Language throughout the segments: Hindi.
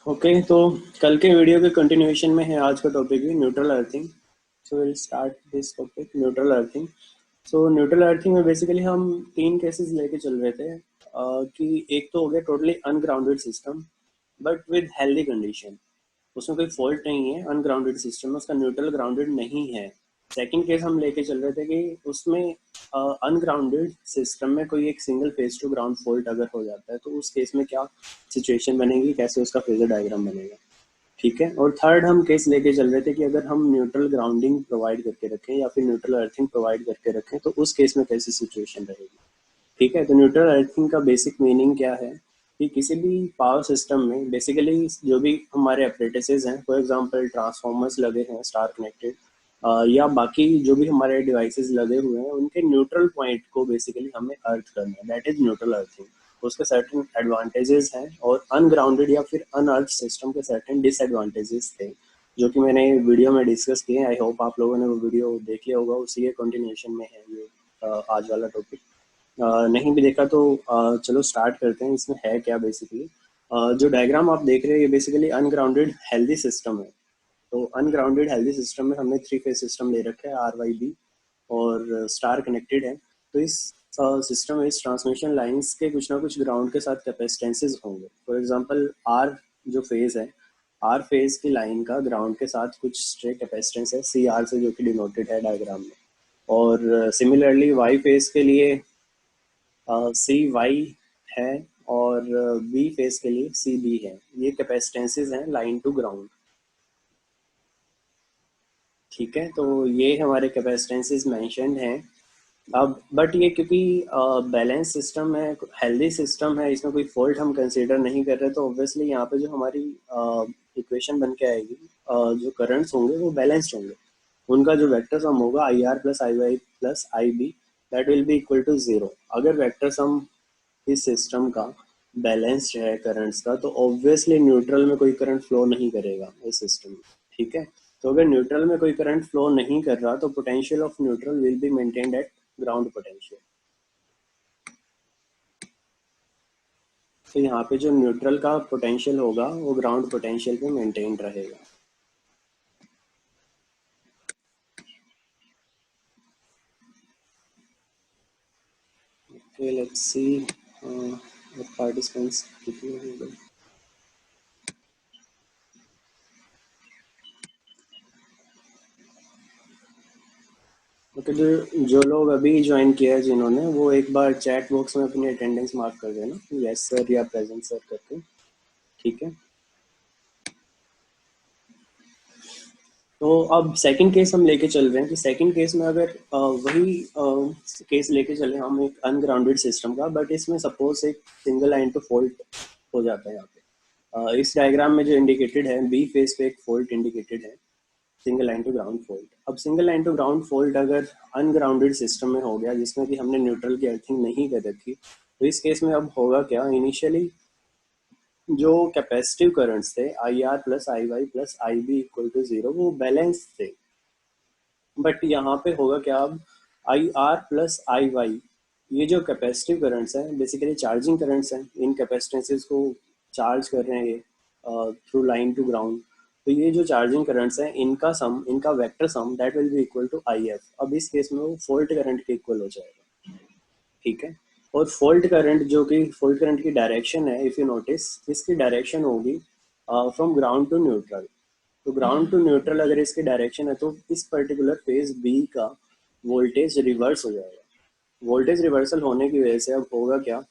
ओके तो कल के वीडियो के कंटिन्यूएशन में है आज का टॉपिक भी neutral earthing. So will start this topic neutral earthing. So neutral earthing में बेसिकली हम तीन केसेस लेके चल रहे थे कि एक तो हो गया totally ungrounded system but with healthy condition, उसमें कोई फॉल्ट नहीं है, अनग्राउंडेड सिस्टम में उसका न्यूट्रल ग्राउंडेड नहीं है। सेकंड केस हम लेके चल रहे थे कि उसमें अनग्राउंडेड सिस्टम में कोई एक single phase two ground fault अगर हो जाता है तो उस केस में क्या सिचुएशन बनेगी, कैसे उसका फेजर डायग्राम बनेगा। ठीक है। और थर्ड हम केस लेके चल रहे थे कि अगर हम न्यूट्रल ग्राउंडिंग प्रोवाइड करके रखें या फिर न्यूट्रल अर्थिंग प्रोवाइड करके रखें तो उस केस में कैसी सिचुएशन रहेगी। ठीक है। तो न्यूट्रल अर्थिंग का बेसिक मीनिंग क्या है कि किसी भी पावर सिस्टम में बेसिकली जो भी हमारे अप्रेटिसेस हैं, फॉर एग्जांपल ट्रांसफार्मर्स लगे हैं स्टार कनेक्टेड, या बाकी जो भी हमारे डिवाइसेस लगे हुए हैं उनके न्यूट्रल पॉइंट को बेसिकली हमें अर्थ करना है, दैट इज न्यूट्रल अर्थिंग। उसके सर्टेन एडवांटेजेस हैं और अनग्राउंडेड या फिर अनअर्थ सिस्टम के सर्टेन डिसएडवांटेजेस थे जो कि मैंने वीडियो में डिस्कस किए। आई होप आप लोगों ने वो वीडियो देख लिया होगा, उसी के कंटिन्यूएशन में है ये आज वाला टॉपिक। नहीं भी देखा तो चलो स्टार्ट करते हैं इसमें है क्या बेसिकली। जो डायग्राम आप देख रहे हैं ये बेसिकली अनग्राउंडेड हेल्दी सिस्टम है। तो अनग्राउंडेड हेल्दी सिस्टम में हमने थ्री फेज सिस्टम ले रखा है, आर वाई बी, और स्टार कनेक्टेड है। तो इस सिस्टम में इस ट्रांसमिशन लाइंस के कुछ ना कुछ ग्राउंड के साथ कैपेसिटेंसेस होंगे। फॉर एग्जांपल आर जो फेज है, आर फेज की लाइन का ग्राउंड के साथ कुछ स्ट्रेट कैपेसिटेंस है सी आर से, जो कि डिनोटेड है डायग्राम में। और सिमिलरली वाई फेज के लिए सी वाई है, और बी फेस के लिए सी बी है। ये कैपेसिटेंसेस हैं लाइन टू ग्राउंड। ठीक है। तो ये हमारे कैपेसिटेंसेस मेंशन्ड हैं। अब बट ये क्योंकि बैलेंस सिस्टम है, हेल्दी सिस्टम है, इसमें कोई फॉल्ट हम कंसीडर नहीं कर रहे, तो ऑब्वियसली यहाँ पे जो हमारी इक्वेशन बन के आएगी, जो करंट्स होंगे वो बैलेंस्ड होंगे। उनका जो वेक्टर सम होगा I R plus I Y plus I B, that will be equal to zero. अगर वेक्टर सम इस सिस्टम का बैलेंस्ड है करंट्स का तो ऑब्वियसली न्यूट्रल में कोई करंट फ्लो नहीं करेगा इस सिस्टम में। ठीक है। तो अगर न्यूट्रल में कोई करंट फ्लो नहीं कर रहा तो potential of neutral will be maintained eight ground potential. तो यहाँ पे जो न्यूट्रल का पोटेंशियल होगा वो ग्राउंड पोटेंशियल पे मेंटेन रहेगा। ओके लेट्स सी पार्टिसिपेंट्स कितने हो गए। ओके, जो लोग अभी ज्वाइन किया है जिन्होंने, वो एक बार चैट बॉक्स में अपनी अटेंडेंस मार्क कर देना, यस सर या प्रेजेंट सर करके। ठीक है। तो अब सेकंड केस हम लेके चल रहे हैं कि सेकंड केस में अगर वही केस लेके चले हम एक अनग्राउंडेड सिस्टम का, बट इसमें सपोज एक सिंगल लाइन टू फॉल्ट हो जाता है यहाँ पे। इस डायग्राम में जो इंडिकेटेड है बी फेस पे एक फॉल्ट इंडिकेटेड है, single line to ground fault. अब single line to ground fault अगर अनग्राउंडेड सिस्टम में हो गया जिसमें कि हमने न्यूट्रल की अर्थिंग नहीं कर रखी, तो इस केस में अब होगा क्या, इनिशियली जो कैपेसिटिव करंट्स थे I R plus I Y plus I B equal to zero, वो बैलेंस थे। बट यहाँ पे होगा क्या, अब I R plus I Y, ये जो कैपेसिटिव करंट्स हैं बेसिकली चार्जिंग करंट्स हैं, इन कैपेसिटेंसेस को चार्ज कर रहे हैं ये थ्रू लाइन टू ग्राउंड। तो ये जो चार्जिंग करंट्स हैं इनका सम, इनका vector sum, that will be equal to I F. अब इस केस में वो फॉल्ट करंट के इक्वल हो जाएगा। ठीक है। और फॉल्ट करंट जो कि फॉल्ट करंट की डायरेक्शन है, इफ यू नोटिस इसकी डायरेक्शन होगी फ्रॉम ग्राउंड टू न्यूट्रल। तो ग्राउंड टू न्यूट्रल अगर इसकी डायरेक्शन है तो इस पर्टिकुलर फेज बी का वोल्टेज रिवर्स हो जाएगा। वोल्टेज रिवर्सल होने की वजह से अब होगा क्या,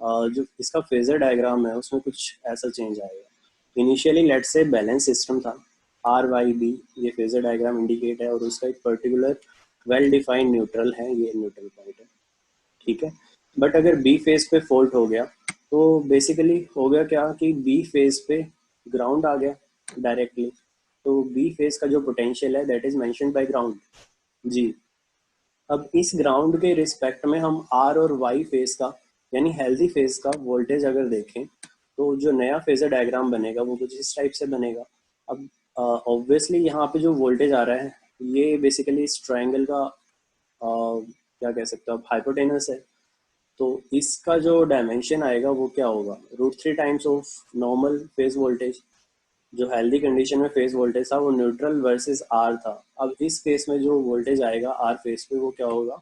जो इसका फेजर डायग्राम है उसमें कुछ ऐसा चेंज आएगा। इनिशियली लेट से बैलेंस सिस्टम था, आर वाई बी ये फेजर डायग्राम इंडिकेट है, और उसका एक पर्टिकुलर वेल डिफाइंड न्यूट्रल है, ये न्यूट्रल पॉइंट है। ठीक है। बट अगर बी फेज पे फॉल्ट हो गया तो बेसिकली हो गया क्या कि बी फेज पे ग्राउंड आ गया डायरेक्टली। तो बी फेज का जो पोटेंशियल है that is mentioned by ground G. अब इस ग्राउंड के रिस्पेक्ट में हम आर और वाई फेज का यानी हेल्दी फेज का वोल्टेज अगर देखें तो जो नया फेजर डायग्राम बनेगा वो कुछ इस टाइप से बनेगा। अब ऑब्वियसली यहाँ पे जो वोल्टेज आ रहा है ये बेसिकली इस ट्रायंगल का क्या कह सकते हो आप, हाइपोटेनस है। तो इसका जो डायमेंशन आएगा वो क्या होगा, root three times of normal phase voltage. जो हेल्दी कंडीशन में फेज वोल्टेज था वो न्यूट्रल वर्सेस आर था। अब इस केस में जो वोल्टेज आएगा आर फेज पे वो क्या होगा,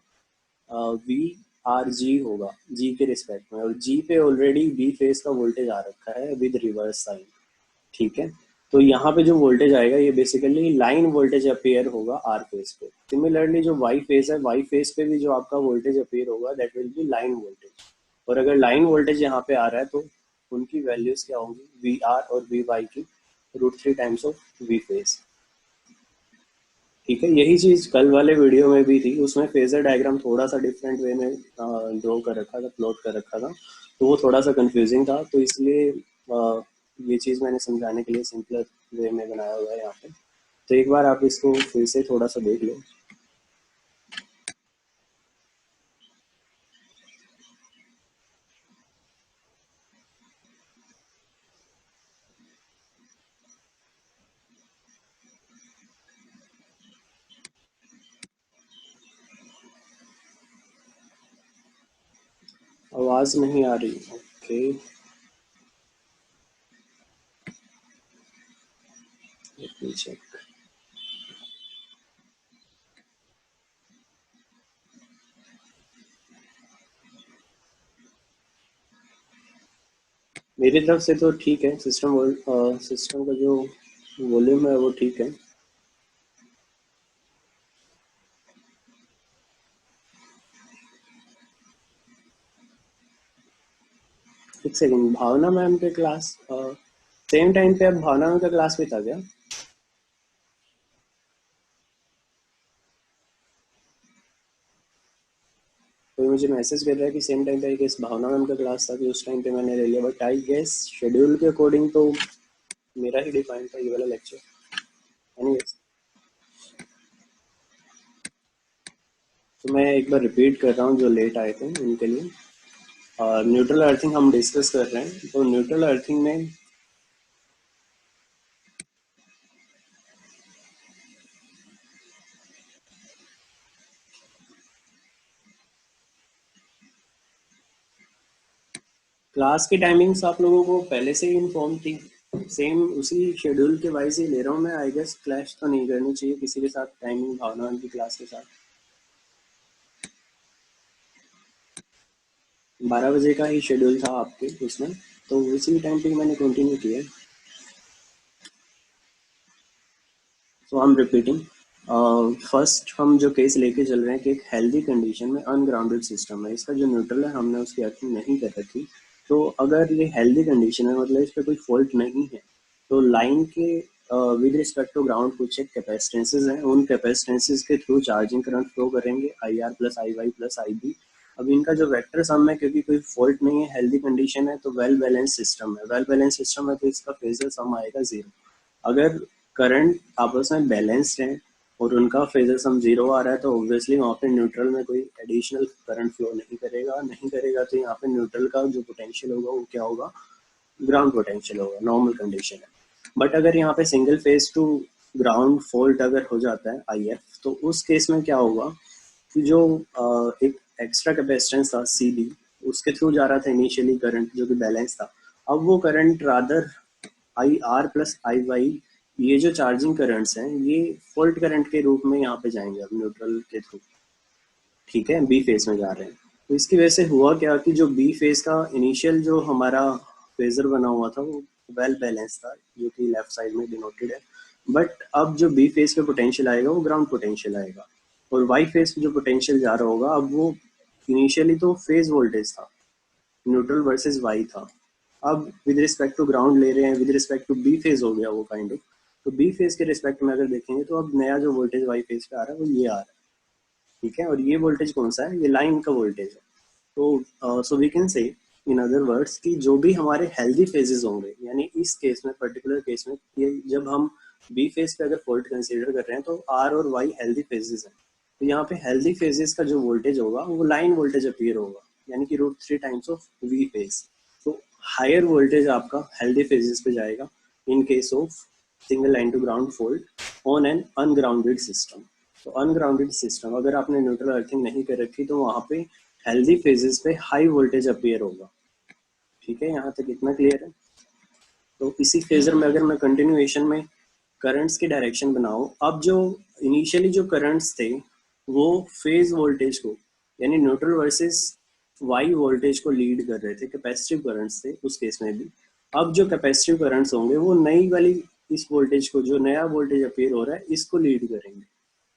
वी आर जी होगा, जी के रिस्पेक्ट में, और जी पे ऑलरेडी बी फेज का वोल्टेज आ रखा है विद रिवर्स साइन। ठीक है, तो यहाँ पे जो वोल्टेज आएगा ये बेसिकली लाइन वोल्टेज अपेयर होगा आर फेज पे। सिमिलरली जो वाई फेज है, वाई फेज पे भी जो आपका वोल्टेज अपेयर होगा that will B line voltage. और अगर लाइन वोल्टेज यहाँ पे आ रहा है तो उनकी वैल्यूज क्या होंगी, वी आर और वी वाई की √3 ऑफ वी फेज। ठीक है, यही चीज कल वाले वीडियो में भी थी, उसमें फेजर डायग्राम थोड़ा सा डिफरेंट वे में ड्रॉ कर रखा था, प्लॉट कर रखा था, तो वो थोड़ा सा कंफ्यूजिंग था, तो इसलिए ये चीज मैंने समझाने के लिए सिंपलर वे में बनाया हुआ है यहाँ पे। तो एक बार आप इसको फिर से थोड़ा सा देख लो। आवाज नहीं आ रही, ओके, लेट मी चेक। मेरी तरफ से तो ठीक है, सिस्टम का जो वॉल्यूम है वो ठीक है। एक सेकंड, भावना मैम के क्लास सेम टाइम पे अब भावना मैम का क्लास भी था क्या? कोई मुझे मैसेज कर रहा है कि सेम टाइम पे आई गेस भावना मैम का क्लास था, कि उस टाइम पे मैंने ले लिया, बट आई गेस शेड्यूल के अकॉर्डिंग तो मेरा ही डिफाइन था ये वाला लेक्चर। एनीवेज, तो मैं एक बार रिपीट कर रहा हूँ जो लेट आए थे उनके लिए। न्यूट्रल अर्थिंग हम डिस्कस कर रहे हैं, तो न्यूट्रल अर्थिंग में क्लास की टाइमिंग्स आप लोगों को पहले से ही इन्फॉर्म थी, सेम उसी शेड्यूल के वाइज ही ले रहा हूँ मैं। आई गेस क्लैश तो नहीं करनी चाहिए किसी के साथ टाइमिंग भावना मैम की क्लास के साथ। 12 बजे का ही शेड्यूल था आपके उसमें, तो उसी टाइम पे मैंने कंटिन्यू किया। सो आई एम रिपीटिंग, फर्स्ट हम जो केस लेके चल रहे हैं कि एक हेल्दी कंडीशन में अनग्राउंडेड सिस्टम है, इसका जो न्यूट्रल है हमने उसकी अर्थिंग नहीं कर रखी। तो अगर ये हेल्दी कंडीशन है मतलब इस पर कोई फॉल्ट नहीं है, तो लाइन के विद रिस्पेक्ट टू ग्राउंड कुछ एक कैपेसिटेंसेज हैं, उन कैपेसिटेंसेज के थ्रू चार्जिंग करंट फ्लो करेंगे, I R plus I Y plus I B. अब इनका जो वेक्टर सम है, क्योंकि कोई फॉल्ट नहीं है, हेल्दी कंडीशन है, तो वेल बैलेंस सिस्टम है, वेल बैलेंस सिस्टम है, तो इसका फेजर सम आएगा 0। अगर करंट आपस में बैलेंस्ड है और उनका फेजर सम 0 आ रहा है, तो ऑब्वियसली वहाँ पे न्यूट्रल में कोई एडिशनल करंट फ्लो नहीं करेगा, तो यहाँ पे न्यूट्रल का जो पोटेंशियल होगा वो क्या होगा, ग्राउंड पोटेंशियल होगा, नॉर्मल कंडीशन है। बट अगर यहाँ पे single phase two ground fault अगर हो जाता है आई एफ, तो उस केस में क्या होगा कि जो एक एक्स्ट्रा कैपेसिटेंस था सी बी, उसके थ्रू जा रहा था इनिशियली करंट जो कि बैलेंस था, अब वो current rather I R plus I Y, ये जो चार्जिंग करंट्स हैं ये फॉल्ट करंट के रूप में यहाँ पे जाएंगे अब न्यूट्रल के थ्रू। ठीक है, बी फेज में जा रहे हैं। तो इसकी वजह से हुआ क्या कि जो बी फेज का इनिशियल जो हमारा फेजर बना हुआ था वो वेल बैलेंस था, जो कि लेफ्ट साइड में डिनोटेड है। बट अब जो बी फेज पे पोटेंशियल आएगा वो ग्राउंड पोटेंशियल आएगा, और वाई फेज पे जो पोटेंशियल जा रहा होगा, अब वो इनिशियली तो फेज वोल्टेज था, न्यूट्रल वर्सेस वाई था, अब विद रिस्पेक्ट टू ग्राउंड ले रहे हैं, with respect to B phase हो गया वो काइंड ऑफ। तो बी फेज के रिस्पेक्ट में अगर देखेंगे तो अब नया जो वोल्टेज वाई फेज पे आ रहा है वो ये आ रहा है। ठीक है, और ये वोल्टेज कौन सा है, ये लाइन का वोल्टेज है। तो so we can say in other words कि जो भी हमारे हेल्दी फेजेस होंगे, यानी इस केस में पर्टिकुलर केस में ये जब हम बी फेज पे अगर फॉल्ट कंसीडर कर रहे हैं तो आर और वाई हेल्दी फेजेस हैं, तो यहाँ पे हेल्दी फेजेस का जो वोल्टेज होगा वो लाइन वोल्टेज अपीयर होगा, यानी कि √3 ऑफ वी फेज। तो हायर वोल्टेज आपका हेल्दी फेजेस पे जाएगा in case of single line to ground fault on an ungrounded system. तो अनग्राउंडेड सिस्टम अगर आपने न्यूट्रल अर्थिंग नहीं कर रखी तो वहां पे हेल्दी फेजेस पे हाई वोल्टेज अपीयर होगा। ठीक है, यहाँ तक इतना क्लियर है? तो इसी फेजर में अगर मैं कंटिन्यूएशन में करंट्स की डायरेक्शन बनाऊं, अब जो इनिशियली जो करंट्स थे वो फेज वोल्टेज को यानी न्यूट्रल वर्सेस वाई वोल्टेज को लीड कर रहे थे, कैपेसिटिव करंट्स थे उस केस में भी। अब जो कैपेसिटिव करंट्स होंगे वो नई वाली इस वोल्टेज को, जो नया वोल्टेज अपीयर हो रहा है, इसको लीड करेंगे।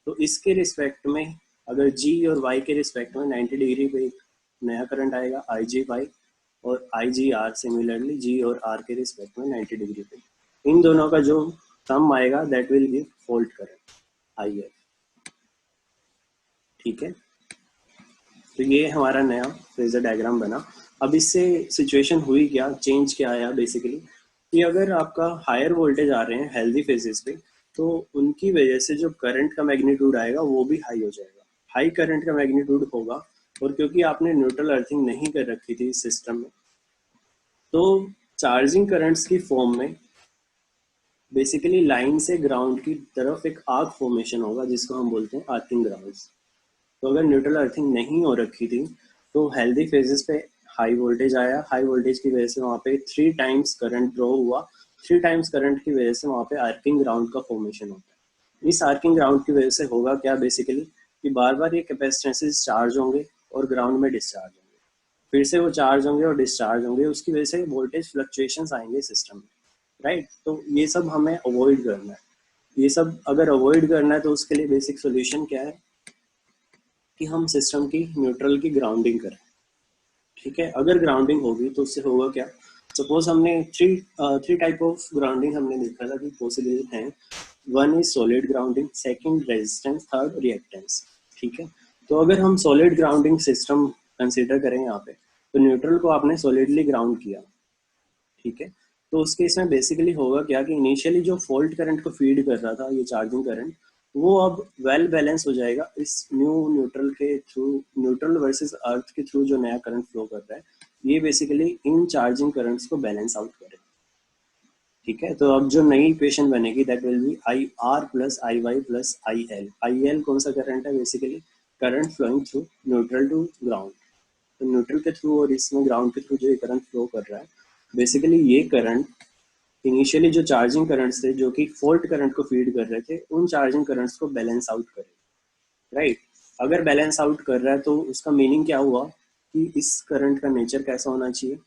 तो इसके रिस्पेक्ट में अगर जी और वाई के रिस्पेक्ट में 90 डिग्री पे एक नया करंट आएगा आई जी वाई, और आई जी आर सिमिलरली जी और आर के रिस्पेक्ट में 90 डिग्री पे। इन दोनों का जो सम आएगा that will give fault current I F. ठीक है, तो ये हमारा नया फेजर डायग्राम बना। अब इससे सिचुएशन हुई क्या, चेंज क्या आया बेसिकली, कि अगर आपका हायर वोल्टेज आ रहे हैं हेल्दी फेजेस पे, तो उनकी वजह से जो करंट का मैग्नीट्यूड आएगा वो भी हाई हो जाएगा, हाई करंट का मैग्नीट्यूड होगा। और क्योंकि आपने न्यूट्रल अर्थिंग नहीं कर रखी थी इस सिस्टम में, तो चार्जिंग करंट्स की फॉर्म में बेसिकली लाइन से ग्राउंड की तरफ एक आर्क फॉर्मेशन होगा जिसको हम बोलते हैं आर्किंग ग्राउंड्स। तो अगर न्यूट्रल अर्थिंग नहीं हो रखी थी तो हेल्दी फेजेस पे हाई वोल्टेज आया, हाई वोल्टेज की वजह से वहाँ पे 3 टाइम्स करंट ड्रॉ हुआ, 3 टाइम्स करंट की वजह से वहाँ पे आर्किंग ग्राउंड का फॉर्मेशन होता है। इस आर्किंग ग्राउंड की वजह से होगा क्या बेसिकली, कि बार बार ये कैपेसिटेंसेस चार्ज होंगे और ग्राउंड में डिस्चार्ज होंगे, फिर से वो चार्ज होंगे और डिस्चार्ज होंगे, उसकी वजह से वोल्टेज फ्लक्चुएशंस आएंगे सिस्टम में। राइट, तो ये सब हमें अवॉइड करना है। ये सब अगर अवॉइड करना है तो उसके लिए बेसिक सोल्यूशन क्या है कि हम सिस्टम की न्यूट्रल की ग्राउंडिंग करें। ठीक है, अगर ग्राउंडिंग होगी तो उससे होगा क्या, सपोज हमने थ्री टाइप ऑफ ग्राउंडिंग हमने देखा था कि पॉसिबल हैं। One is solid grounding, second resistance, third reactance. ठीक है, तो अगर हम सॉलिड ग्राउंडिंग सिस्टम कंसीडर करें यहाँ पे, तो न्यूट्रल को आपने सॉलिडली ग्राउंड किया। ठीक है, तो उस केस में बेसिकली होगा क्या कि इनिशियली जो फॉल्ट करंट को फीड कर रहा था ये चार्जिंग करंट, वो अब वेल बैलेंस हो जाएगा इस न्यू न्यूट्रल के थ्रू, न्यूट्रल वर्सेस अर्थ के थ्रू जो नया करंट फ्लो कर रहा है, ये बेसिकली इन चार्जिंग करंट्स को बैलेंस आउट करेगा। ठीक है, तो अब जो नई इक्वेशन बनेगी that will be I R plus I Y plus I L. I L कौन सा करंट है, basically current flowing through neutral to ground. तो न्यूट्रल के थ्रू और इसमें ग्राउंड के थ्रू जो ये करंट फ्लो कर रहा है, बेसिकली ये करंट इनिशियली जो चार्जिंग करंट्स थे जो कि फॉल्ट करंट को फीड कर रहे थे, उन चार्जिंग करंट्स को बैलेंस आउट करेगा। राइट, अगर बैलेंस आउट कर रहा है तो उसका मीनिंग क्या हुआ कि इस करंट का नेचर कैसा होना चाहिए।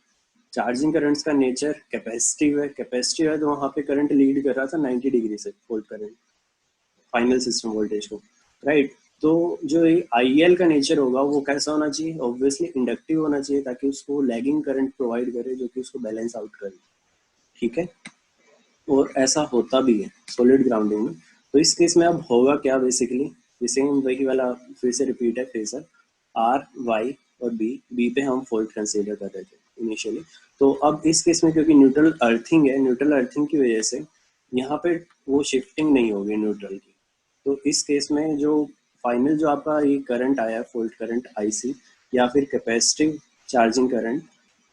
चार्जिंग करंट्स का नेचर कैपेसिटिव है, कैपेसिटिव है तो वहाँ पे करंट लीड कर रहा था 90 डिग्री से fault current final system voltage को। राइट, तो जो आई एल का नेचर होगा वो कैसा होना चाहिए, ऑब्वियसली इंडक्टिव होना चाहिए ताकि उसको लैगिंग करंट प्रोवाइड करे जो कि उसको बैलेंस आउट करे। ठीक है, और ऐसा होता भी है सॉलिड ग्राउंडिंग में। तो इस केस में अब होगा क्या बेसिकली, जैसे हम वही वाला फिर से रिपीट है फेजर आर वाई और बी, बी पे हम फॉल्ट कंसीडर कर रहे थे इनिशियली। तो अब इस केस में क्योंकि न्यूट्रल अर्थिंग है, न्यूट्रल अर्थिंग की वजह से यहाँ पे वो शिफ्टिंग नहीं होगी न्यूट्रल की। तो इस केस में जो फाइनल जो आपका ये करंट आया फॉल्ट करंट आईसी या फिर कैपेसिटिव चार्जिंग करंट,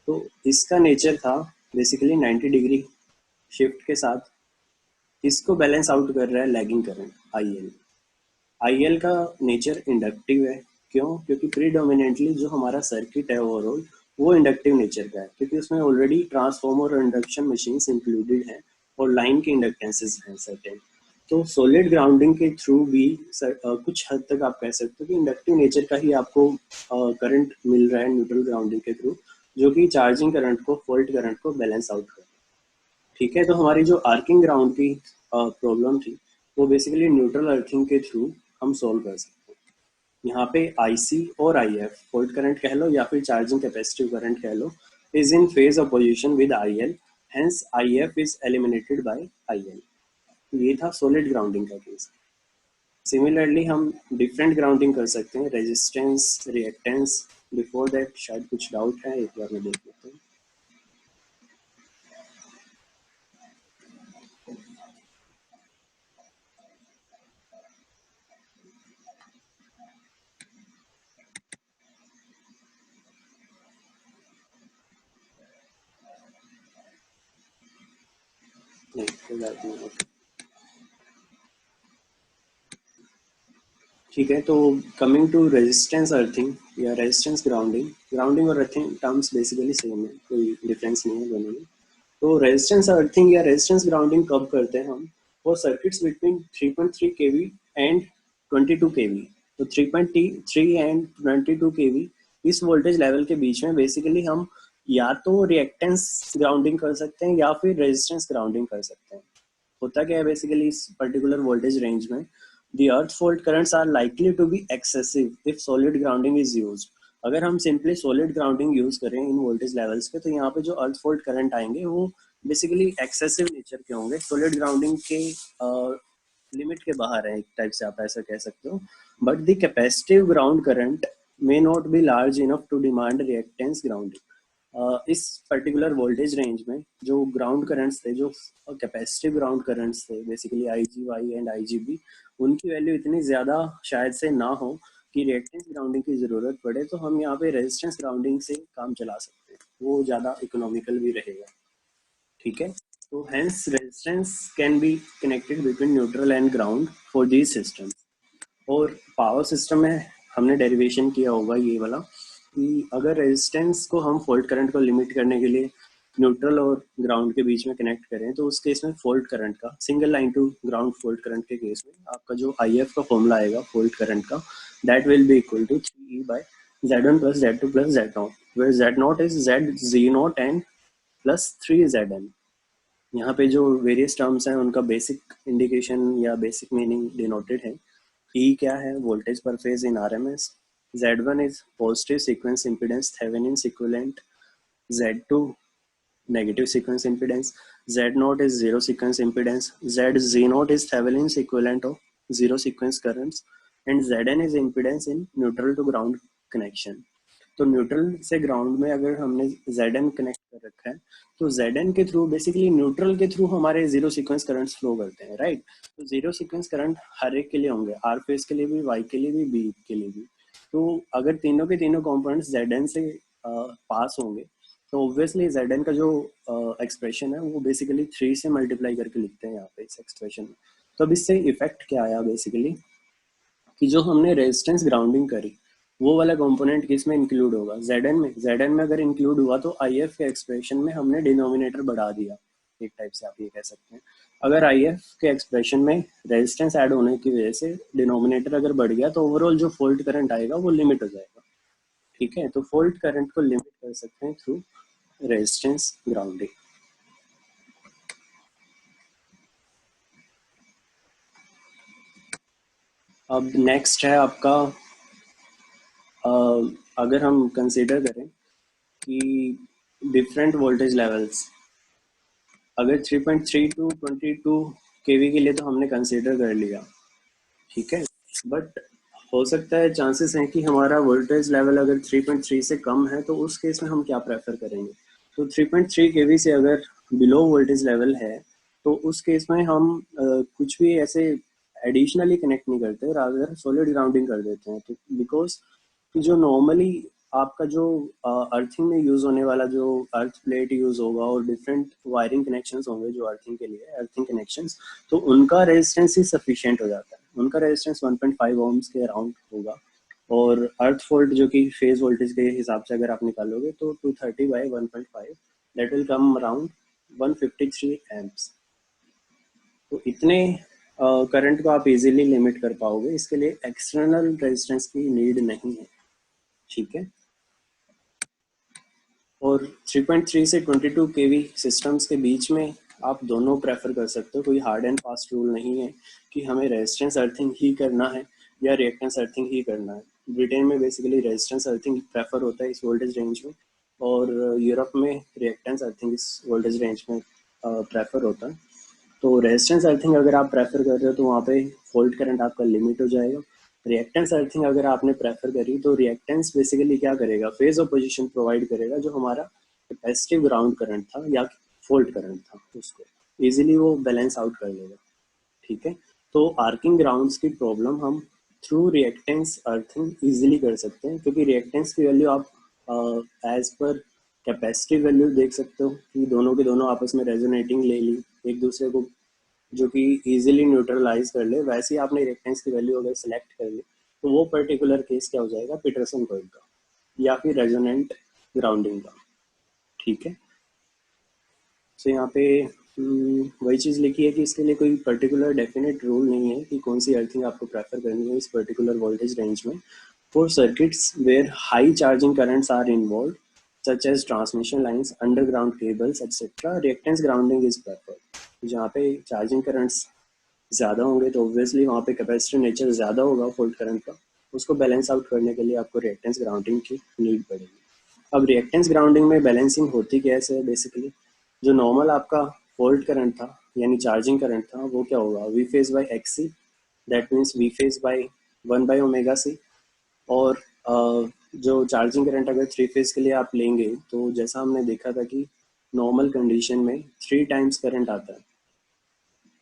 तो इसका नेचर था बेसिकली 90 डिग्री शिफ्ट के साथ इसको बैलेंस आउट कर रहा है लैगिंग करंट आईएल। आईएल का नेचर इंडक्टिव है, क्यों, क्योंकि प्रीडोमिनेंटली जो हमारा सर्किट है ओवरऑल वो इंडक्टिव नेचर का है, क्योंकि उसमें ऑलरेडी ट्रांसफॉर्मर और इंडक्शन मशीन्स इंक्लूडेड हैं और लाइन के इंडक्टेंसेस हैं सर्टेन। तो सॉलिड ग्राउंडिंग के थ्रू भी कुछ हद तक आप कह सकते हो कि इंडक्टिव नेचर का ही आपको करंट मिल रहा है न्यूट्रल ग्राउंडिंग के थ्रू, जो कि चार्जिंग करंट को, फॉल्ट करंट को बैलेंस आउट कर। ठीक है, तो हमारी जो आर्किंग ग्राउंड की प्रॉब्लम थी वो बेसिकली न्यूट्रल अर्थिंग के थ्रू हम सॉल्व कर सकते हैं। यहाँ पे आईसी और आईएफ, फॉल्ट करंट कह लो या फिर चार्जिंग कैपेसिटिव करंट कह लो, is in phase opposition with IL, hence IF is eliminated by IL. ये था सॉलिड ग्राउंडिंग का केस। सिमिलरली हम डिफरेंट ग्राउंडिंग कर सकते हैं, रेजिस्टेंस, रिएक्टेंस। बिफोर दैट शायद कुछ डाउट है, एक बार मैं देख लेता हूँ। नहीं, कोई बात नहीं। ठीक है, तो कमिंग टू रेजिस्टेंस अर्थिंग या रेजिस्टेंस ग्राउंडिंग, ग्राउंडिंग और अर्थिंग टर्म्स बेसिकली सेम है, कोई डिफरेंस नहीं है दोनों में। तो रेजिस्टेंस अर्थिंग या रेजिस्टेंस ग्राउंडिंग कब करते हैं हम? वो सर्किट्स बिटवीन 3.3 केवी एंड 22 केवी। तो 3.3 एंड 22 केवी इस वोल्टेज लेवल के बीच में बेसिकली हम या तो रिएक्टेंस ग्राउंडिंग कर सकते हैं या फिर रेजिस्टेंस ग्राउंडिंग कर सकते हैं। होता क्या है बेसिकली इस पर्टिकुलर वोल्टेज रेंज में, the earth fault currents are likely to be excessive if solid grounding is used. अगर हम सिंपली सॉलिड ग्राउंडिंग यूज करें इन वोल्टेज लेवल्स पे, तो यहाँ पे जो अर्थ फॉल्ट करंट आएंगे वो बेसिकली एक्सेसिव नेचर के होंगे, सॉलिड ग्राउंडिंग के लिमिट के बाहर है, एक टाइप से आप ऐसा कह सकते हो। But the capacitive ground current may not be large enough to demand reactance grounding. इस पर्टिकुलर वोल्टेज रेंज में जो ग्राउंड करंट्स थे, जो कैपेसिटिव ग्राउंड करंट्स थे बेसिकली IGY एंड IGB, उनकी वैल्यू इतनी ज़्यादा शायद से ना हो कि रिएक्टेंस ग्राउंडिंग की ज़रूरत पड़े, तो हम यहाँ पे रेजिस्टेंस ग्राउंडिंग से काम चला सकते हैं, वो ज़्यादा इकोनॉमिकल भी रहेगा। ठीक है, तो hence resistance can be connected between neutral and ground for these system. और पावर सिस्टम में हमने डेरिवेशन किया होगा ये वाला कि अगर रेजिस्टेंस को हम फॉल्ट करंट को लिमिट करने के लिए न्यूट्रल और ग्राउंड के बीच में कनेक्ट करें, तो उस केस में फॉल्ट करंट का, single line to ground fault current के केस में आपका जो IF का फॉर्मूला आएगा फॉल्ट करंट का, that will be equal to 3E by Z1 plus Z2 plus Z0, where Z0 is Z0 and plus 3ZN। यहाँ पे जो वेरियस टर्म्स हैं उनका बेसिक इंडिकेशन या बेसिक मीनिंग डिनोटेड है। E क्या है? Voltage per phase in RMS। Z1 is positive sequence impedance Thevenin's equivalent, Z2 negative sequence impedance, Z0 is zero sequence impedance, Z0 is Thevenin's equivalent of zero sequence currents, and Zn is impedance in neutral to ground connection। तो न्यूट्रल से ग्राउंड में अगर हमने Zn कनेक्ट कर रखा है, तो Zn के थ्रू बेसिकली न्यूट्रल के थ्रू हमारे जीरो सीक्वेंस करंट्स फ्लो करते हैं, राइट। तो जीरो सीक्वेंस करंट हर एक के लिए होंगे, R फेज के लिए भी, Y के लिए भी, B के लिए भी। तो अगर तीनों के तीनों कंपोनेंट्स Zn से पास होंगे, तो ऑब्वियसली Zn का जो एक्सप्रेशन है वो बेसिकली 3 से मल्टीप्लाई करके लिखते हैं यहाँ पे इस एक्सप्रेशन में। तो अब इससे इफेक्ट क्या आया बेसिकली कि जो हमने रेजिस्टेंस ग्राउंडिंग करी वो वाला कंपोनेंट किस में इंक्लूड होगा? Zn में। Zn में अगर इंक्लूड हुआ तो IF के एक्सप्रेशन में हमने डिनोमिनेटर बढ़ा दिया, एक टाइप से आप ये कह सकते हैं। अगर IF के एक्सप्रेशन में रेजिस्टेंस ऐड होने की वजह से डिनोमिनेटर अगर बढ़ गया, तो ओवरऑल जो फॉल्ट करंट आएगा वो लिमिट हो जाएगा। ठीक है, तो फॉल्ट करंट को लिमिट कर सकते हैं थ्रू रेजिस्टेंस ग्राउंडिंग। अब नेक्स्ट है आपका, अगर हम कंसीडर करें कि डिफरेंट वोल्टेज लेवल्स, अगर 3.3 टू 22 केवी के लिए तो हमने कंसीडर कर लिया, ठीक है। बट हो सकता है चांसेस हैं कि हमारा वोल्टेज लेवल अगर 3.3 से कम है, तो उस केस में हम क्या प्रेफर करेंगे? तो 3.3 केवी से अगर बिलो वोल्टेज लेवल है, तो उस केस में हम कुछ भी ऐसे एडिशनली कनेक्ट नहीं करते, रादर सॉलिड ग्राउंडिंग कर देते हैं। तो बिकॉज कि जो नॉर्मली आपका जो अर्थिंग में यूज होने वाला जो अर्थ प्लेट यूज होगा और डिफरेंट वायरिंग कनेक्शंस होंगे जो अर्थिंग के लिए, अर्थिंग कनेक्शंस, तो उनका रेजिस्टेंस ही सफिशिएंट हो जाता है। उनका रेजिस्टेंस 1.5 ओम्स के अराउंड होगा, और अर्थ फॉल्ट जो कि फेज वोल्टेज के हिसाब से अगर आप निकालोगे तो 230 by 1.5, that will come around 153 amps. तो इतने करंट को आप इजीली लिमिट कर पाओगे, इसके लिए एक्सटर्नल रेजिस्टेंस की नीड नहीं है। ठीक है, और 3.3 से 22 केवी सिस्टम्स के बीच में आप दोनों प्रेफर कर सकते हो। कोई हार्ड एंड फास्ट रूल नहीं है कि हमें रेजिस्टेंस अर्थिंग ही करना है या रिएक्टेंस अर्थिंग ही करना है। ब्रिटेन में बेसिकली रेजिस्टेंस अर्थिंग प्रेफर होता है इस वोल्टेज रेंज में, और यूरोप में रिएक्टेंस अर्थिंग इस वोल्टेज रेंज में प्रेफर होता है। तो रेजिस्टेंस अर्थिंग अगर आप प्रेफर कर रहे हो तो वहाँ पे फॉल्ट करंट आपका लिमिट हो जाएगा। रिएक्टेंस अर्थिंग अगर आपने प्रेफर करी, तो रिएक्टेंस बेसिकली क्या करेगा? फेज ऑपोजिशन प्रोवाइड करेगा, जो हमारा कैपेसिटिव ग्राउंड करंट था या फॉल्ट करंट था उसको इजीली वो बैलेंस आउट कर लेगा। ठीक है, तो आर्किंग ग्राउंड्स की प्रॉब्लम हम थ्रू रिएक्टेंस अर्थिंग इजीली कर सकते हैं, क्योंकि रिएक्टेंस की वैल्यू आप एज पर कैपेसिटिव वैल्यू देख सकते हो कि दोनों के दोनों आपस में रेजोनेटिंग ले ली एक दूसरे को, जो कि इजीली न्यूट्रलाइज कर ले। वैसे ही आपने रिएक्टेंस की वैल्यू अगर सेलेक्ट कर ली, तो वो पर्टिकुलर केस क्या हो जाएगा? पीटरसन कॉइल का या फिर रेजोनेंट ग्राउंडिंग का। ठीक है, सो यहाँ पे वही चीज़ लिखी है कि इसके लिए कोई पर्टिकुलर डेफिनेट रूल नहीं है कि कौन सी अर्थिंग आपको प्रेफर करनी है इस पर्टिकुलर वोल्टेज रेंज में। For circuits where high charging currents are involve such as transmission lines, underground cables etcetera, reactance grounding is preferred. जहाँ पे चार्जिंग करंट्स ज़्यादा होंगे तो ऑब्वियसली वहाँ पे कैपेसिटर नेचर ज़्यादा होगा फॉल्ट करंट का, उसको बैलेंस आउट करने के लिए आपको रिएक्टेंस ग्राउंडिंग की नीड पड़ेगी। अब रिएक्टेंस ग्राउंडिंग में बैलेंसिंग होती कैसे है? बेसिकली जो नॉर्मल आपका फॉल्ट करंट था यानी चार्जिंग करंट था वो क्या होगा, V phase by X C, that means V phase by 1/ओमेगा सी। और जो चार्जिंग करंट अगर थ्री फेज के लिए आप लेंगे तो जैसा हमने देखा था कि नॉर्मल कंडीशन में 3 टाइम्स करंट आता है,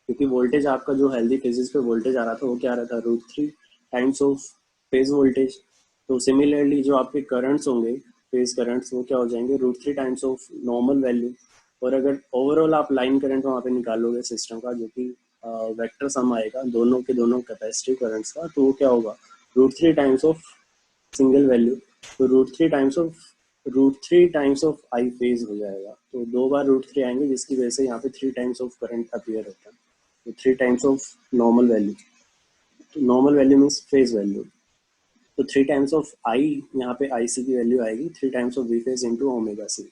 क्योंकि वोल्टेज आपका जो हेल्दी फेजेस पे वोल्टेज आ रहा था वो क्या आ रहा था, √3 टाइम्स ऑफ फेज वोल्टेज। तो सिमिलरली जो आपके करंट्स होंगे फेज करंट्स वो क्या हो जाएंगे, √3 टाइम्स ऑफ नॉर्मल वैल्यू। और अगर ओवरऑल आप लाइन करंट वहाँ पे निकालोगे सिस्टम का जो कि वेक्टर सम आएगा दोनों के दोनों कैपेसिटिव करंट्स का, तो वो क्या होगा, √3 टाइम्स ऑफ सिंगल वैल्यू। तो √3 टाइम्स ऑफ आई फेज हो जाएगा, तो 2 बार √3 आएंगे जिसकी वजह से यहाँ पे 3 टाइम्स ऑफ करंट अपीयर होता है। तो 3 टाइम्स ऑफ नॉर्मल वैल्यू, तो normal value means phase value. तो 3 टाइम्स ऑफ आई, यहाँ पे आई सी की वैल्यू आएगी 3 times of V phase into omega C.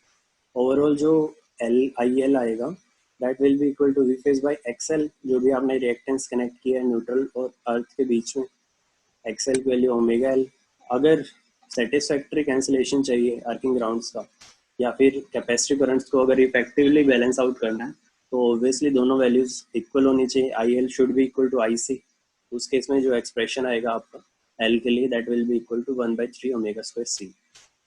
Overall जो एल आएगा that will be equal to V phase by XL, जो भी आपने रिएक्टेंस कनेक्ट किया है न्यूट्रल और अर्थ के बीच में, एक्सएल की वैल्यू ओमेगा एल। अगर सेटिस्फैक्ट्री कैंसिलेशन चाहिए अर्किंग ग्राउंड्स का या फिर कैपेसिटिव करंट्स को अगर इफेक्टिवली बैलेंस आउट करना है तो ऑब्वियसली दोनों वैल्यूज इक्वल होनी चाहिए, I L should be equal to I C. उस केस में जो एक्सप्रेशन आएगा आपका एल के लिए that will be equal to 1/3 omega square C.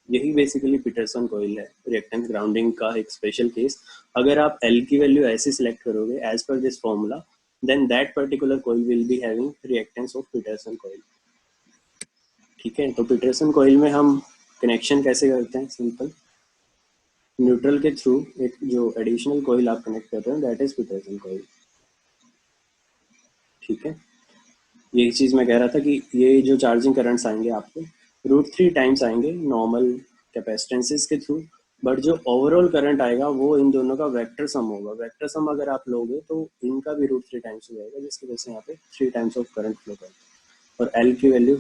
यही बेसिकली पीटरसन कॉइल है, रिएक्टेंस ग्राउंडिंग का एक स्पेशल केस। अगर आप एल की वैल्यू ऐसे सिलेक्ट करोगे as per this formula, then that particular coil will be having reactance of Petersen coil. ठीक है, तो पीटरसन कॉइल में हम कनेक्शन कैसे करते हैं, सिंपल, न्यूट्रल के थ्रू एक जो एडिशनल कॉइल आप कनेक्ट करते हैं दैट इज पीटरसन कॉइल। ठीक है, यही चीज़ मैं कह रहा था कि ये जो चार्जिंग करंट्स आएंगे आपको √3 टाइम्स आएंगे नॉर्मल कैपेसिटेंसेस के थ्रू, बट जो ओवरऑल करंट आएगा वो इन दोनों का वेक्टर सम होगा। वेक्टर सम अगर आप लोगे तो इनका भी √3 टाइम्स हो जाएगा, जिसकी वजह से यहाँ पे 3 टाइम्स ऑफ करंट फ्लो करता है। और एल की वैल्यू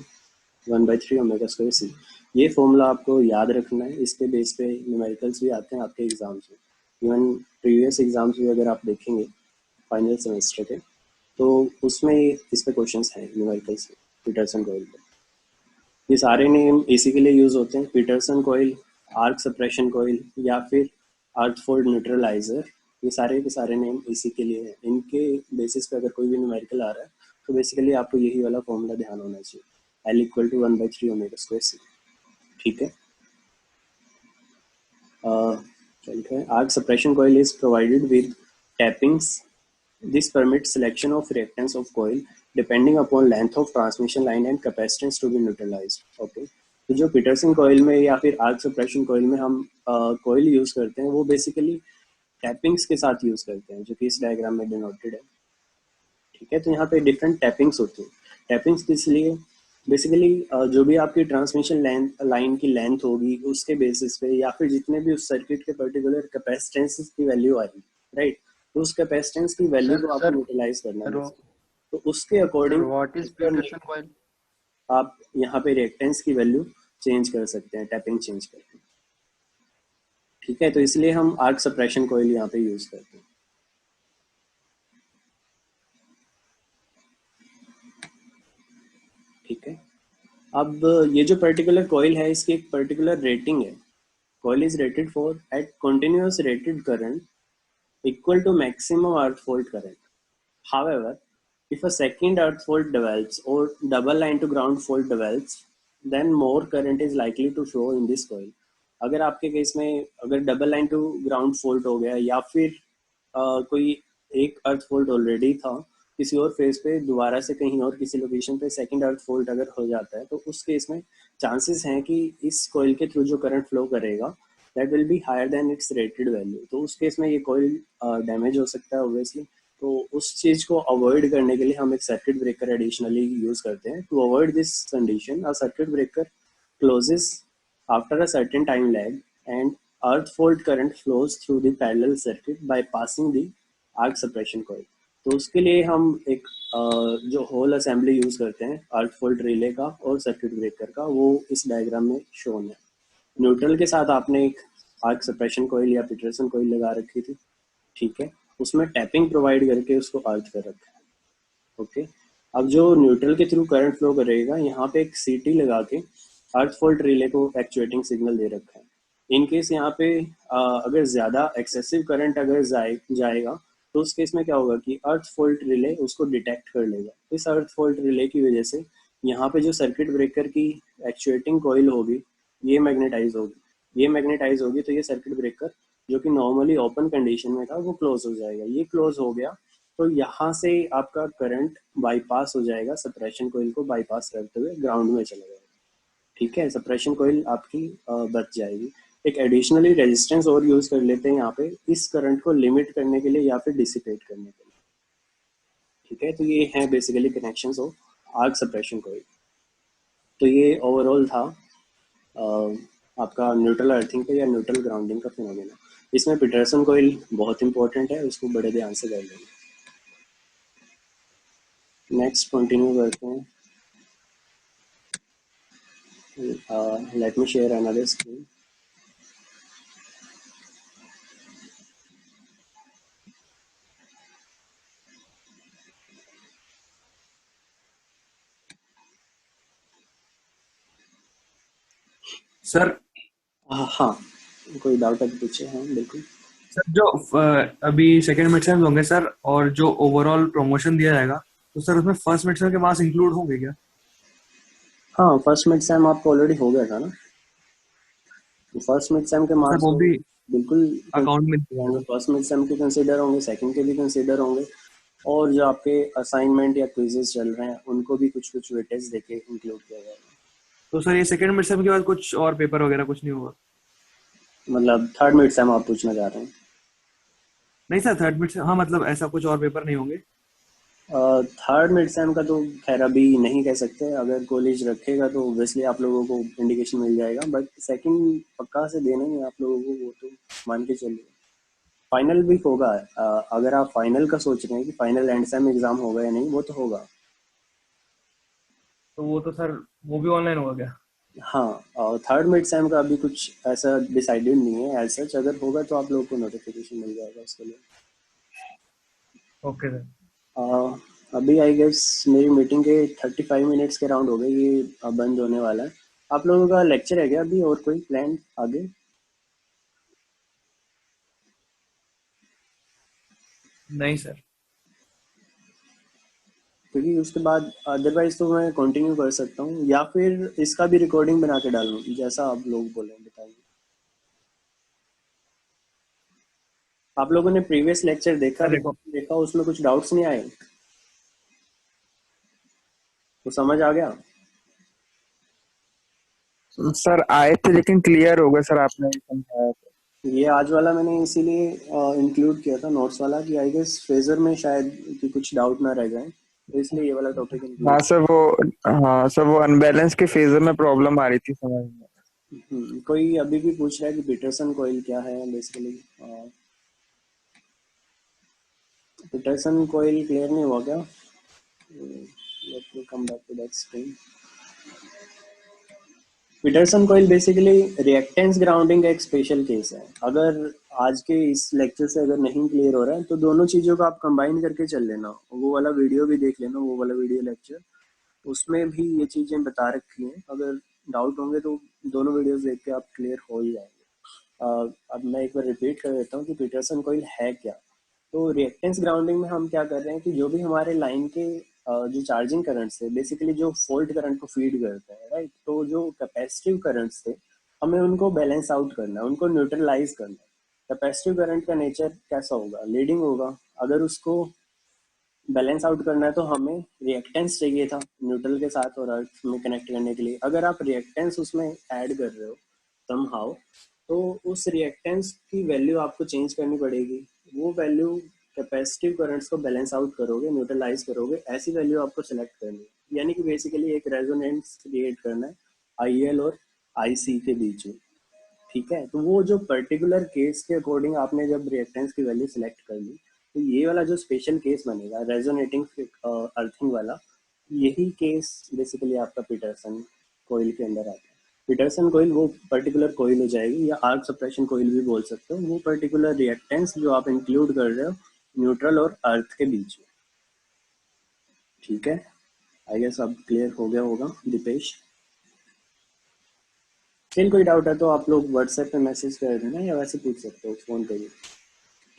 1/3 ओमेगा स्क्वायर सी। ये फॉर्मूला आपको याद रखना है, इसके बेस पे न्यूमेरिकल्स भी आते हैं आपके एग्जाम्स में। इवन प्रीवियस एग्जाम्स भी अगर आप देखेंगे फाइनल सेमेस्टर के तो उसमें इस पे क्वेश्चंस हैं न्यूमेरिकल्स पीटरसन कॉइल पे। ये सारे नेम इसी के लिए यूज होते हैं, Petersen coil, arc suppression coil या फिर आर्थफोर्ड न्यूट्रलाइजर, ये सारे के सारे नेम इसी के लिए हैं। इनके बेसिस पे अगर कोई भी न्यूमेरिकल आ रहा है तो बेसिकली आपको यही वाला फॉर्मूला ध्यान होना चाहिए, L equal to 1/3 omega square C. ठीक है, चलिए, arc suppression coil is provided with tappings. This permits selection of reactance of coil depending upon length of transmission line and capacitance to be neutralized. Okay. तो जो पीटरसन कॉइल में या फिर आर्क सप्रेशन कॉइल में हम कॉइल यूज करते हैं वो बेसिकली टैपिंग्स के साथ यूज करते हैं, जो कि इस डायग्राम में डिनोटेड है। ठीक है, तो यहाँ पे डिफरेंट टैपिंग्स होती है। टैपिंग्स किस लिए, बेसिकली जो भी आपकी ट्रांसमिशन लाइन की लेंथ होगी उसके बेसिस पे या फिर जितने भी उस सर्किट के पर्टिकुलर कैपेसिटेंस की वैल्यू आएगी, राइट, तो उस कैपेसिटेंस की वैल्यू सर को आपको सर यूटिलाइज करना है सर बेसिकली। तो उसके sir according what is as per Petersen coil? आप यहाँ पे रिएक्टेंस की वैल्यू चेंज कर सकते हैं टैपिंग चेंज करके। ठीक है, तो इसलिए हम आर्क सप्रेशन कॉइल यहाँ पे यूज करते हैं। ठीक है, अब ये जो पर्टिकुलर कॉइल है इसकी एक पर्टिकुलर रेटिंग है। Coil is rated for at continuous rated current equal to maximum earth fault current. However, if a second earth fault develops or double line to ground fault develops, then more current is likely to flow in this coil. अगर आपके केस में अगर double line to ground fault हो गया या फिर कोई एक अर्थ फॉल्ट ऑलरेडी था किसी और फेज पे, दोबारा से कहीं और किसी लोकेशन पे सेकंड अर्थ फॉल्ट अगर हो जाता है तो उस केस में चांसेस हैं कि इस कॉइल के थ्रू जो करंट फ्लो करेगा that will be higher than its rated value. तो उस केस में ये कॉइल डैमेज हो सकता है ऑब्वियसली। तो उस चीज को अवॉइड करने के लिए हम एक सर्किट ब्रेकर एडिशनली यूज करते हैं। To avoid this condition, a circuit breaker closes after a certain time lag and earth fault current flows through the parallel circuit by passing the arc suppression coil. तो उसके लिए हम एक जो होल असेंबली यूज करते हैं अर्थ फॉल्ट रिले का और सर्किट ब्रेकर का, वो इस डायग्राम में शोन है। न्यूट्रल के साथ आपने एक आर्क सप्रेशन कॉइल या पीटरसन कॉइल लगा रखी थी, ठीक है, उसमें टैपिंग प्रोवाइड करके उसको अर्थ कर रखा है। ओके, अब जो न्यूट्रल के थ्रू करंट फ्लो करेगा, यहाँ पे एक सीटी लगा के अर्थ फॉल्ट रिले को एक्चुएटिंग सिग्नल दे रखा है। इन केस यहाँ पे अगर ज़्यादा एक्सेसिव करंट अगर जाएगा तो उस केस में क्या होगा कि अर्थ फॉल्ट रिले उसको डिटेक्ट कर लेगा। इस अर्थ फॉल्ट रिले की वजह से यहाँ पे जो सर्किट ब्रेकर की एक्चुएटिंग कॉइल होगी ये मैग्नेटाइज होगी, तो ये सर्किट ब्रेकर जो कि नॉर्मली ओपन कंडीशन में था वो क्लोज हो जाएगा। ये क्लोज हो गया तो यहाँ से आपका करंट बाईपास हो जाएगा, सप्रेशन कोइल को बाईपास करते हुए ग्राउंड में चला जाएगा। ठीक है, सप्रेशन कोइल आपकी बच जाएगी। एक एडिशनली रेजिस्टेंस और यूज कर लेते हैं यहाँ पे इस करंट को लिमिट करने के लिए या फिर डिसिपेट करने के लिए। ठीक है, तो ये है basically connections of arc suppression coil. तो ये ओवरऑल था आपका न्यूट्रल अर्थिंग का या न्यूट्रल ग्राउंडिंग का फिनोमेना। इसमें पीटरसन कोइल बहुत इंपॉर्टेंट है, उसको बड़े ध्यान से कर लेंगे। नेक्स्ट कंटिन्यू करते हैं। Let me share another screen. Sir हाँ, कोई डाउट है पूछे। हाँ बिल्कुल सर, जो अभी सेकंड मिड सेम होंगे सर, और जो ओवरऑल प्रमोशन दिया जाएगा, तो सर उसमें फर्स्ट मिड सेम के मार्क्स इंक्लूड होंगे क्या? हाँ, फर्स्ट मिड सेम आपको ऑलरेडी हो गया था ना। फर्स्ट मिड सेम के सर मार्क्स वो तो भी बिल्कुल अकाउंट में कंसिडर होंगे। फर्स्ट मिड सेम के कंसिडर होंगे, सेकंड के भी कंसिडर होंगे, और जो आपके असाइनमेंट या क्विजेस चल रहे हैं उनको भी कुछ कुछ वेटेज देके इंक्लूड किया जाएगा। तो सर ये सेकंड मिड सेम के बाद कुछ और पेपर वगैरह कुछ नहीं होगा? मतलब थर्ड मिड सेम आप पूछना चाह रहे हैं? नहीं सर, थर्ड मिड सेम, हाँ मतलब ऐसा कुछ और पेपर नहीं होंगे? थर्ड मिड सेम का तो खैर अभी नहीं कह सकते, अगर कॉलेज रखेगा तो ऑब्वियसली आप लोगों को इंडिकेशन मिल जाएगा, बट सेकंड पक्का से देना ही है आप लोगों को, वो तो मान के चलिए। फाइनल भी होगा। अगर आप फाइनल का सोच रहे हैं कि फाइनल एंड सेम एग्जाम होगा या नहीं, वो तो होगा। तो वो तो सर वो भी ऑनलाइन होगा क्या? हाँ, और थर्ड मिड सेम का अभी कुछ ऐसा डिसाइडेड नहीं है एज सच। अगर होगा तो आप लोगों को नोटिफिकेशन मिल जाएगा उसके लिए। Okay sir. अभी आई गेस मेरी मीटिंग के 35 मिनट्स के राउंड हो गए, ये अब बंद होने वाला है। आप लोगों का लेक्चर है क्या अभी, और कोई प्लान आगे? नहीं सर। क्योंकि उसके बाद अदरवाइज तो मैं कंटिन्यू कर सकता हूँ, या फिर इसका भी रिकॉर्डिंग बना के डालूँ, जैसा आप लोग बोले बताइए। आप लोगों ने प्रीवियस लेक्चर देखा, सर देखो, रिकॉर्डिंग देखा, उसमें कुछ डाउट्स नहीं आए? तो समझ आ गया? सर आए थे लेकिन क्लियर हो गए सर, आपने समझाया तो। ये आज वाला मैंने इसीलिए इंक्लूड किया था नोट्स वाला कि आई गेस फ्रेजर में शायद कि कुछ डाउट ना रह जाए, तो इसलिए ये वाला टॉपिक हाँ इंक्लूड। सर वो हाँ सर वो अनबैलेंस के फेजर में प्रॉब्लम आ रही थी समझ में। कोई अभी भी पूछ रहा है कि पीटरसन कॉइल क्या है बेसिकली। पीटरसन कॉइल क्लियर नहीं हुआ क्या? Let me come back to that screen. Petersen coil basically reactance grounding का एक स्पेशल केस है। अगर आज के इस लेक्चर से अगर नहीं क्लियर हो रहा है तो दोनों चीज़ों को आप कंबाइन करके चल लेना, वो वाला वीडियो भी देख लेना, वो वाला वीडियो लेक्चर, उसमें भी ये चीज़ें बता रखी हैं। अगर डाउट होंगे तो दोनों वीडियोस देख के आप क्लियर हो ही जाएंगे। अब मैं एक बार रिपीट कर देता हूँ कि पीटरसन कॉइल है क्या। तो रिएक्टेंस ग्राउंडिंग में हम क्या कर रहे हैं कि जो भी हमारे लाइन के जो चार्जिंग करंट्स थे, बेसिकली जो फॉल्ट करंट को फीड करते हैं, राइट, तो जो कैपेसिटिव करंट्स थे हमें उनको बैलेंस आउट करना है, उनको न्यूट्रलाइज करना है। कैपेसिटिव करंट का नेचर कैसा होगा? लीडिंग होगा। अगर उसको बैलेंस आउट करना है तो हमें रिएक्टेंस चाहिए था न्यूट्रल के साथ और अर्थ में कनेक्ट करने के लिए। अगर आप रिएक्टेंस उसमें ऐड कर रहे हो समहाउ, तो उस रिएक्टेंस की वैल्यू आपको चेंज करनी पड़ेगी। वो वैल्यू कैपेसिटिव करंट्स को बैलेंस आउट करोगे, न्यूट्रलाइज करोगे, ऐसी वैल्यू आपको सेलेक्ट करनी है। यानी कि बेसिकली एक रेजोनेंस क्रिएट करना है आई एल और आई सी के बीच में। ठीक है, तो वो जो पर्टिकुलर केस के अकॉर्डिंग आपने जब रिएक्टेंस की वैल्यू सिलेक्ट कर ली, तो ये वाला जो स्पेशल केस बनेगा रेजोनेटिंग अर्थिंग वाला, यही केस बेसिकली आपका पीटरसन कोइल के अंदर आता है। पीटरसन कोइल वो पर्टिकुलर कोइल हो जाएगी, या आर्क सप्रेशन कोइल भी बोल सकते हो, वो पर्टिकुलर रिएक्टेंस जो आप इंक्लूड कर रहे हो न्यूट्रल और अर्थ के बीच में। ठीक है, आई गेस अब क्लियर हो गया होगा दीपेश। फिर कोई डाउट है तो आप लोग व्हाट्सएप पे मैसेज कर देना, या वैसे पूछ सकते हो फ़ोन पे भी।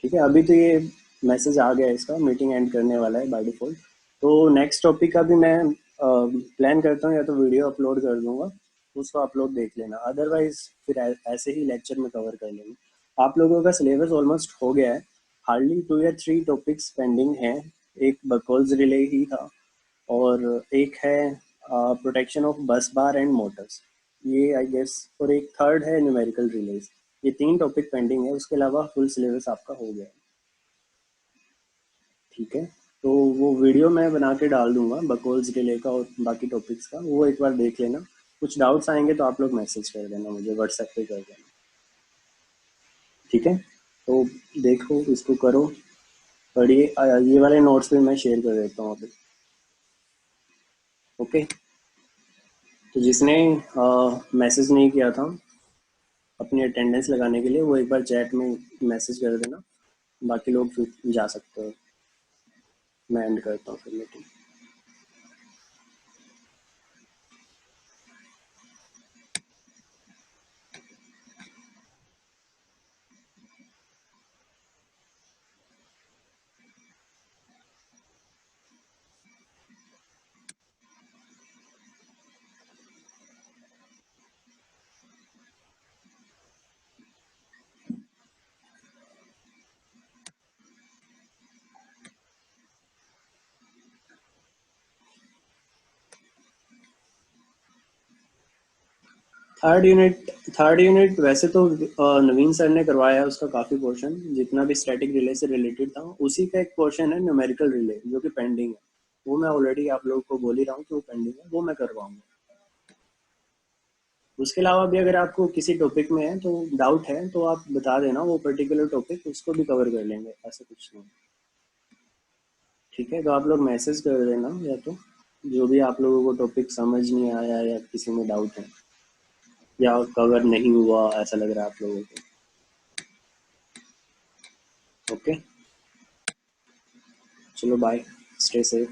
ठीक है, अभी तो ये मैसेज आ गया, इसका मीटिंग एंड करने वाला है बाय डिफॉल्ट। तो नेक्स्ट टॉपिक का भी मैं प्लान करता हूँ, या तो वीडियो अपलोड कर दूंगा, उसको आप लोग देख लेना, अदरवाइज फिर ऐसे ही लेक्चर में कवर कर लेंगे। आप लोगों का सिलेबस ऑलमोस्ट हो गया है, हार्डली 2 या 3 टॉपिक्स पेंडिंग हैं। एक बकोल्स रिले ही था, और एक है प्रोटेक्शन ऑफ बस बार एंड मोटर्स, ये आई गेस, और एक थर्ड है न्यूमेरिकल रिलेज। ये 3 टॉपिक पेंडिंग है, उसके अलावा फुल सिलेबस आपका हो गया है। ठीक है, तो वो वीडियो मैं बना के डाल दूंगा बकोल्स रिले का और बाकी टॉपिक्स का, वो एक बार देख लेना। कुछ डाउट्स आएंगे तो आप लोग मैसेज कर देना मुझे, व्हाट्सएप पे कर देना। ठीक है, तो देखो, इसको करो, पढ़िए। ये वाले नोट्स भी मैं शेयर कर देता हूँ अभी। ओके, तो जिसने मैसेज नहीं किया था अपनी अटेंडेंस लगाने के लिए, वो एक बार चैट में मैसेज कर देना, बाकी लोग फिर जा सकते हो। मैं एंड करता हूँ फिर मीटिंग। थर्ड यूनिट वैसे तो नवीन सर ने करवाया है, उसका काफ़ी पोर्शन जितना भी स्टैटिक रिले से रिलेटेड था, उसी का एक पोर्शन है न्यूमेरिकल रिले, जो कि पेंडिंग है। वो मैं ऑलरेडी आप लोगों को बोल ही रहा हूँ कि वो पेंडिंग है, वो मैं करवाऊंगा। उसके अलावा भी अगर आपको किसी टॉपिक में है तो डाउट है तो आप बता देना, वो पर्टिकुलर टॉपिक उसको भी कवर कर लेंगे, ऐसा कुछ नहीं। ठीक है, तो आप लोग मैसेज कर देना, या तो जो भी आप लोगों को टॉपिक समझ नहीं आया या किसी में डाउट है या कवर नहीं हुआ ऐसा लग रहा है आप लोगों को। ओके, चलो बाय, स्टे सेफ।